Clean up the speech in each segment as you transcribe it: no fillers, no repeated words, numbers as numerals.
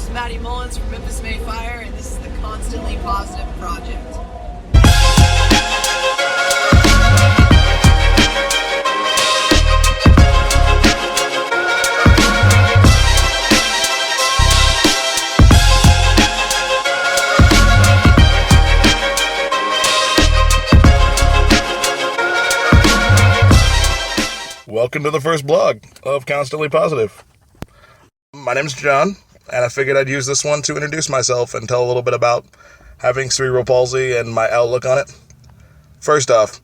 is Matty Mullins from Memphis Mayfire, and this is the Constantly Positive Project. Welcome to the first blog of Constantly Positive. My name's John, and I figured I'd use this one to introduce myself and tell a little bit about having cerebral palsy and my outlook on it. First off,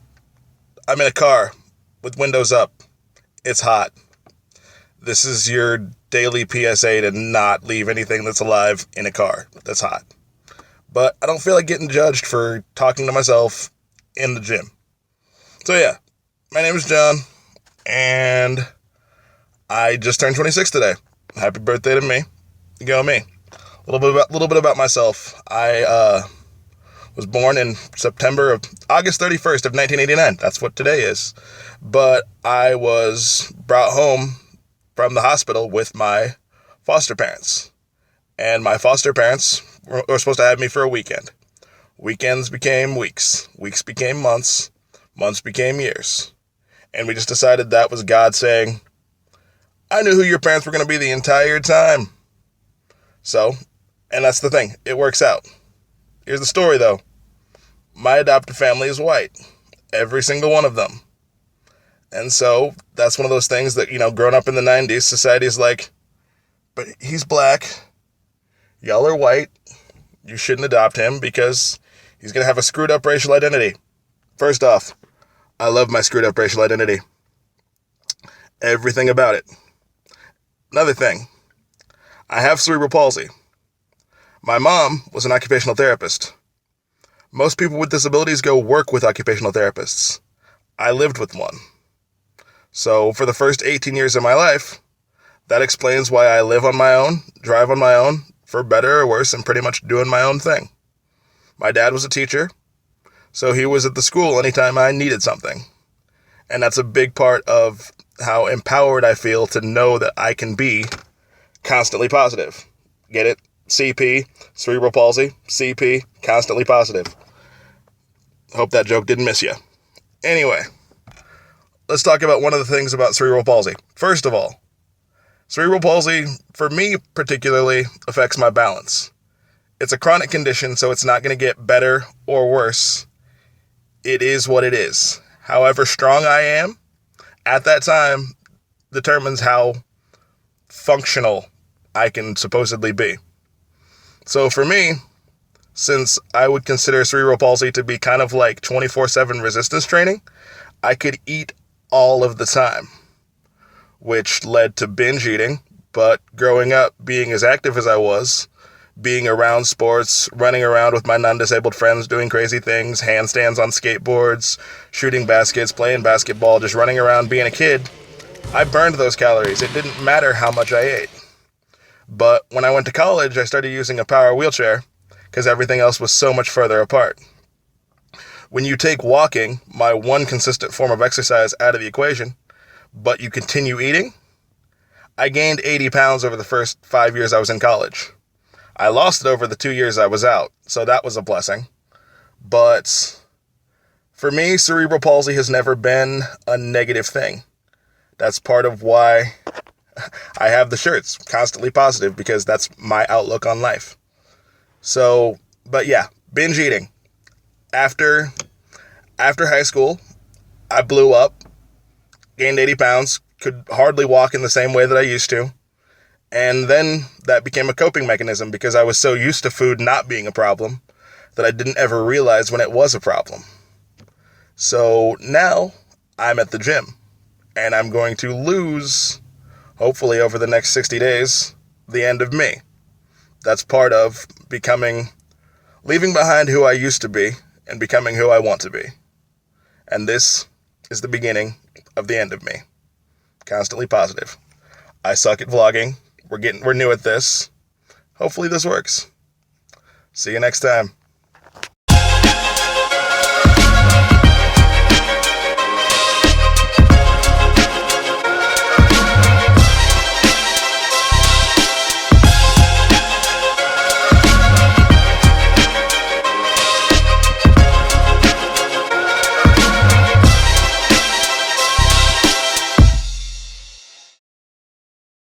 I'm in a car with windows up. It's hot. This is your daily PSA to not leave anything that's alive in a car that's hot. But I don't feel like getting judged for talking to myself in the gym. So yeah, my name is John. And I just turned 26 today. Happy birthday to me. Go me. A little bit about myself. I was born in August 31st of 1989. That's what today is. But I was brought home from the hospital with my foster parents. And my foster parents were supposed to have me for a weekend. Weekends became weeks. Weeks became months. Months became years. And we just decided that was God saying, I knew who your parents were going to be the entire time. So, and that's the thing. It works out. Here's the story, though. My adopted family is white. Every single one of them. And so, that's one of those things that, growing up in the 90s, society is like, but he's black. Y'all are white. You shouldn't adopt him because he's going to have a screwed up racial identity. First off, I love my screwed up racial identity. Everything about it. Another thing, I have cerebral palsy. My mom was an occupational therapist. Most people with disabilities go work with occupational therapists. I lived with one. So for the first 18 years of my life, that explains why I live on my own, drive on my own, for better or worse, and pretty much doing my own thing. My dad was a teacher. So he was at the school anytime I needed something. And that's a big part of how empowered I feel to know that I can be constantly positive. Get it? CP, cerebral palsy, CP, constantly positive. Hope that joke didn't miss you. Anyway, let's talk about one of the things about cerebral palsy. First of all, cerebral palsy, for me particularly, affects my balance. It's a chronic condition, so it's not going to get better or worse. It is what it is. However strong I am at that time determines how functional I can supposedly be. So for me, since I would consider cerebral palsy to be kind of like 24/7 resistance training, I could eat all of the time, which led to binge eating. But growing up, being as active as I was, being around sports, running around with my non-disabled friends, doing crazy things, handstands on skateboards, shooting baskets, playing basketball, just running around being a kid, I burned those calories. It didn't matter how much I ate. But when I went to college, I started using a power wheelchair because everything else was so much further apart. When you take walking, my one consistent form of exercise, out of the equation, but you continue eating, I gained 80 pounds over the first 5 years I was in college. I lost it over the 2 years I was out, so that was a blessing. But for me, cerebral palsy has never been a negative thing. That's part of why I have the shirts, Constantly Positive, because that's my outlook on life. So, but yeah, binge eating. After high school, I blew up, gained 80 pounds, could hardly walk in the same way that I used to. And then that became a coping mechanism because I was so used to food not being a problem that I didn't ever realize when it was a problem. So now I'm at the gym and I'm going to lose, hopefully over the next 60 days, the end of me. That's part of leaving behind who I used to be and becoming who I want to be. And this is the beginning of the end of me. Constantly positive. I suck at vlogging. We're new at this. Hopefully this works. See you next time.